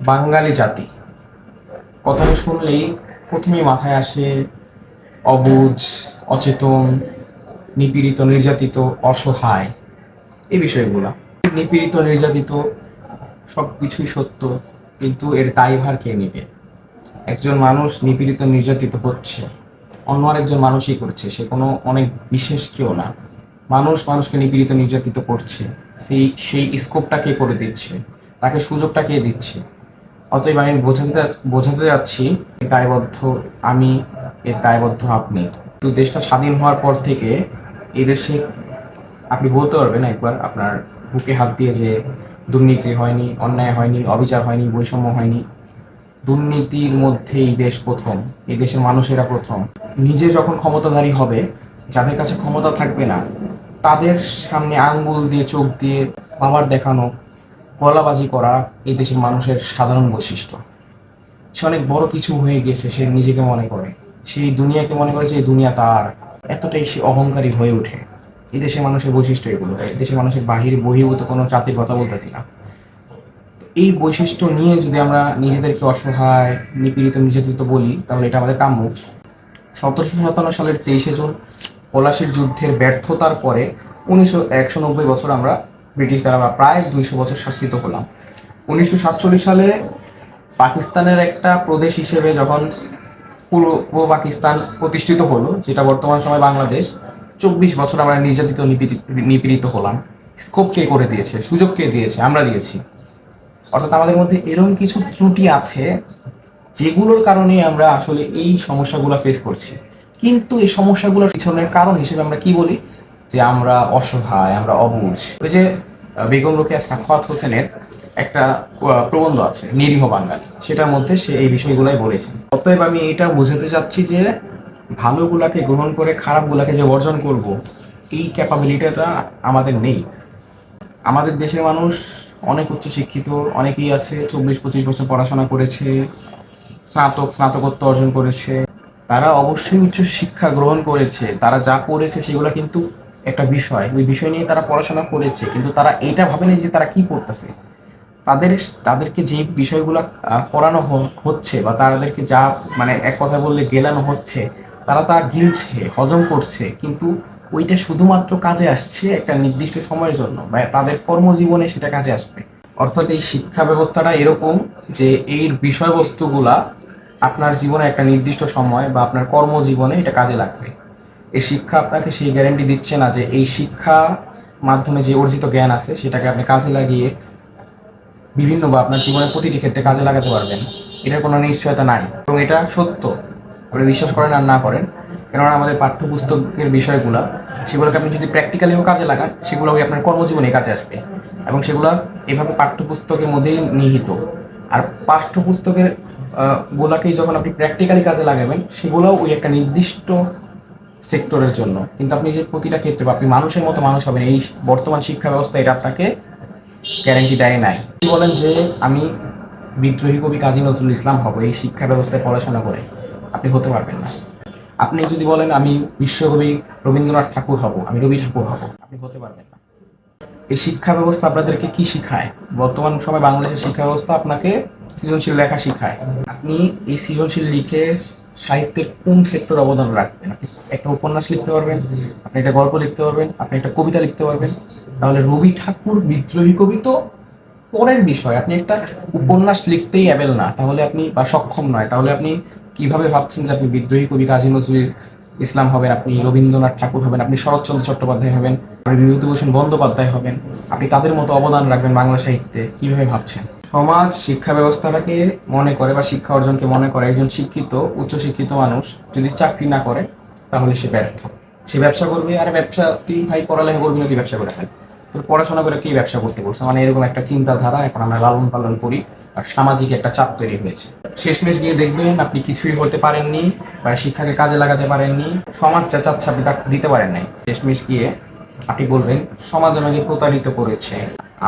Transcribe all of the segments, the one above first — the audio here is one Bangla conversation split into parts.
বাঙালি জাতি কথাটা শুনলেই প্রথমেই মাথায় আসে অবুঝ, অচেতন, নিপীড়িত, নির্যাতিত, অসহায় এই বিষয়গুলা। নিপীড়িত, নির্যাতিত সব কিছুই সত্য, কিন্তু এর দায়ভার কে নেবে? একজন মানুষ নিপীড়িত, নির্যাতিত হচ্ছে, অন্য আরেকজন মানুষই করছে, সে কোনো অনেক বিশেষ কেউ না। মানুষ মানুষকে নিপীড়িত, নির্যাতিত করছে, সেই স্কোপটা কে করে দিচ্ছে? তাকে সুযোগটা কে দিচ্ছে? অতএব আমি বোঝাতে যাচ্ছি, এর দায়বদ্ধ আমি, এর দায়বদ্ধ আপনি। তো দেশটা স্বাধীন হওয়ার পর থেকে এই দেশে আপনি বলতে পারবেন একবার আপনার বুকে হাত দিয়ে যে দুর্নীতি হয়নি, অন্যায় হয়নি, অবিচার হয়নি, বৈষম্য হয়নি? দুর্নীতির মধ্যে এই দেশ প্রথম, এই দেশের মানুষেরা প্রথম। নিজে যখন ক্ষমতাধারী হবে, যাদের কাছে ক্ষমতা থাকবে না, তাদের সামনে আঙ্গুল দিয়ে, চোখ দিয়ে পাওয়ার দেখানো, গলাবাজি করা এই দেশের মানুষের সাধারণ বৈশিষ্ট্য। সে অনেক বড় কিছু হয়ে গেছে, সে নিজেকে মনে করে, সেই দুনিয়াকে মনে করে যে এই দুনিয়া তার। এতটাই সে অহংকারী হয়ে ওঠে। এই দেশের মানুষের বৈশিষ্ট্য এগুলো। এই দেশের মানুষের বহির্ভূত কোনো জাতির কথা বলতেছি না। এই বৈশিষ্ট্য নিয়ে যদি আমরা নিজেদেরকে অসহায়, নিপীড়িত, নির্যাতিত বলি, তাহলে এটা আমাদের কাম্য। 1757 সালের 23শে জুন পলাশির যুদ্ধের ব্যর্থতার পরে 190 বছর আমরা ব্রিটিশ দ্বারা প্রায় 200 বছর শাসিত হলাম। 1947 সালে পাকিস্তানের একটা প্রদেশ হিসেবে যখন পূর্ব পূর্ব পাকিস্তান প্রতিষ্ঠিত হলো, যেটা বর্তমান সময় বাংলাদেশ, 24 বছর আমরা নির্যাতিত, নিপীড়িত হলাম। স্কোপ কে করে দিয়েছে? সুযোগ কে দিয়েছে? আমরা দিয়েছি। অর্থাৎ আমাদের মধ্যে এরকম কিছু ত্রুটি আছে যেগুলোর কারণে আমরা আসলে এই সমস্যাগুলো ফেস করছি। কিন্তু এই সমস্যাগুলোর পিছনের কারণ হিসেবে আমরা কি বলি? যে আমরা অসহায়, আমরা অবুঝ। ওই যে বেগম রোকেয়া সাখাওয়াত হোসেনের একটা প্রবন্ধ আছে, নিরীহ বাঙালি, সেটার মধ্যে সে এই বিষয়গুলাই বলেছে। অতএব আমি এটা বোঝাতে চাচ্ছি যে ভালোগুলাকে গ্রহণ করে খারাপগুলাকে যে বর্জন করব, এই ক্যাপাবিলিটিটা আমাদের নেই। আমাদের দেশের মানুষ অনেক উচ্চ শিক্ষিত, অনেকেই আছে 24-25 বছর পড়াশোনা করেছে, স্নাতকোত্তর অর্জন করেছে। তারা অবশ্যই উচ্চ শিক্ষা গ্রহণ করেছে, তারা যা করেছে সেগুলো কিন্তু একটা বিষয়, ওই বিষয় নিয়ে তারা পড়াশোনা করেছে, কিন্তু তারা এটা ভাবেনি যে তারা কি পড়তেছে। তাদের তাদেরকে যে বিষয়গুলো পড়ানো হচ্ছে, বা তাদেরকে যা মানে এক কথা বললে গেলানো হচ্ছে, তারা তা গিলছে, হজম করছে, কিন্তু ওইটা শুধুমাত্র কাজে আসছে একটা নির্দিষ্ট সময়ের জন্য, বা তাদের কর্মজীবনে সেটা কাজে আসবে। অর্থাৎ এই শিক্ষা ব্যবস্থাটা এরকম যে এই বিষয়বস্তুগুলা আপনার জীবনে একটা নির্দিষ্ট সময় বা আপনার কর্মজীবনে এটা কাজে লাগবে। এই শিক্ষা আপনাকে সেই গ্যারান্টি দিচ্ছে না যে এই শিক্ষা মাধ্যমে যে অর্জিত জ্ঞান আছে সেটাকে আপনি কাজে লাগিয়ে বিভিন্ন বা আপনার জীবনের প্রতিটি ক্ষেত্রে কাজে লাগাতে পারবেন। এটার কোনো নিশ্চয়তা নাই, এবং এটা সত্য, আপনি বিশ্বাস করেন আর না করেন। কেননা আমাদের পাঠ্যপুস্তকের বিষয়গুলো, সেগুলোকে আপনি যদি প্র্যাকটিক্যালিও কাজে লাগান, সেগুলো ওই আপনার কর্মজীবনে কাজে আসবে, এবং সেগুলো এভাবে পাঠ্যপুস্তকের মধ্যেই নিহিত। আর পাঠ্যপুস্তকের গুলাকেই যখন আপনি প্র্যাকটিক্যালি কাজে লাগাবেন, সেগুলোও ওই একটা নির্দিষ্ট সেক্টরের জন্য। কিন্তু আপনি যে প্রতিটা ক্ষেত্রে বা আপনি মানুষের মতো মানুষ হবেন, এই বর্তমান শিক্ষা ব্যবস্থা এটা আপনাকে গ্যারান্টি দেয় নাই। বলেন যে আমি বিদ্রোহী কবি কাজী নজরুল ইসলাম হব এই শিক্ষা ব্যবস্থায় পড়াশোনা করে, আপনি হতে পারবেন না। আপনি যদি বলেন আমি বিশ্বকবি রবীন্দ্রনাথ ঠাকুর হব, আমি রবি ঠাকুর হব, আপনি হতে পারবেন না। এই শিক্ষা ব্যবস্থা আপনাদেরকে কি শিখায়? বর্তমান সময় বাংলাদেশের শিক্ষা ব্যবস্থা আপনাকে সৃজনশীল লেখা শিখায়। আপনি এই সৃজনশীল লিখে সাহিত্যের কোন সেক্টর অবদান রাখবেন? আপনি একটা উপন্যাস লিখতে পারবেন, আপনি একটা গল্প লিখতে পারবেন, আপনি একটা কবিতা লিখতে পারবেন। তাহলে রবি ঠাকুর বিদ্রোহী কবি তো পরের বিষয়। আপনি একটা উপন্যাস লিখতেই অ্যাবেল না, তাহলে আপনি বা সক্ষম নয়, তাহলে আপনি কিভাবে ভাবছেন যে আপনি বিদ্রোহী কবি কাজী নজরুল ইসলাম হবেন, আপনি রবীন্দ্রনাথ ঠাকুর হবেন, আপনি শরৎচন্দ্র চট্টোপাধ্যায় হবেন, আপনি বিভূতিভূষণ বন্দ্যোপাধ্যায় হবেন, আপনি তাদের মতো অবদান রাখবেন বাংলা সাহিত্যে? কিভাবে ভাবছেন? সমাজ শিক্ষা ব্যবস্থাটাকে মনে করে বা শিক্ষা অর্জনকে মনে করে একজন শিক্ষিত, উচ্চশিক্ষিত মানুষ যদি চাকরি না করে তাহলে সে ব্যর্থ। সে ব্যবসা করবে। আর ব্যবসা, তুই ভাই পড়ালেখা করবি না, তুই ব্যবসা করে ফেল, তোর পড়াশোনা করে কি ব্যবসা করতে বলছে? মানে এরকম একটা চিন্তাধারা এখন আমরা লালন পালন করি, আর সামাজিক একটা চাপ তৈরি হয়েছে। শেষমেশ গিয়ে দেখবেন আপনি কিছুই হতে পারেননি, বা শিক্ষাকে কাজে লাগাতে পারেননি, সমাজ যা চাচ্ছে আপনি তা দিতে পারেন নাই। শেষমেশ গিয়ে আপনি বলবেন সমাজ আমাকে প্রতারিত করেছে,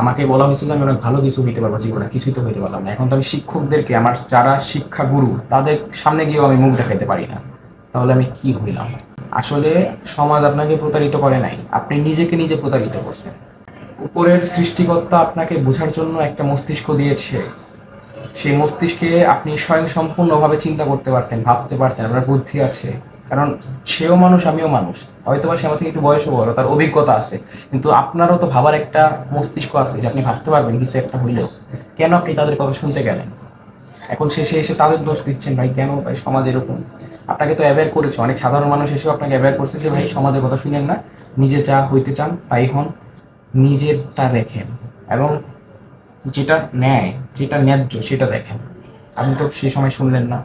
আমাকে বলা হয়েছে যে আমি অনেক ভালো কিছু হইতে পারবো জীবনে, কিছুই তো হইতে পারলাম না। এখন তো আমি শিক্ষকদেরকে, আমার যারা শিক্ষা গুরু, তাদের সামনে গিয়েও আমি মুখ দেখাতে পারি না, তাহলে আমি কি হইলাম? আসলে সমাজ আপনাকে প্রতারিত করে নাই, আপনি নিজেকে নিজে প্রতারিত করছেন। উপরের সৃষ্টিকর্তা আপনাকে বোঝার জন্য একটা মস্তিষ্ক দিয়েছে, সেই মস্তিষ্কে আপনি স্বয়ংসম্পূর্ণভাবে চিন্তা করতে পারতেন, ভাবতে পারতেন, আপনার বুদ্ধি আছে। কারণ সেও মানুষ, আমিও মানুষ। হয়তোবা সে আমার থেকে একটু বয়সও বড়, তার অভিজ্ঞতা আছে, কিন্তু আপনারও তো ভাবার একটা মস্তিষ্ক আছে যে আপনি ভাবতে পারবেন কিছু একটা হইলেও। কেন আপনি তাদের কথা শুনতে গেলেন? এখন শেষে এসে তাদের দোষ দিচ্ছেন, ভাই কেন ভাই সমাজ এরকম। আপনাকে তো অ্যাওয়্যার করেছে, অনেক সাধারণ মানুষ এসেও আপনাকে অ্যাওয়্যার করছে যে ভাই সমাজের কথা শুনেন না, নিজে যা হইতে চান তাই হন, নিজেরটা দেখেন এবং যেটা ন্যায়, যেটা ন্যায্য সেটা দেখেন। আপনি তো সেই সময় শুনলেন না।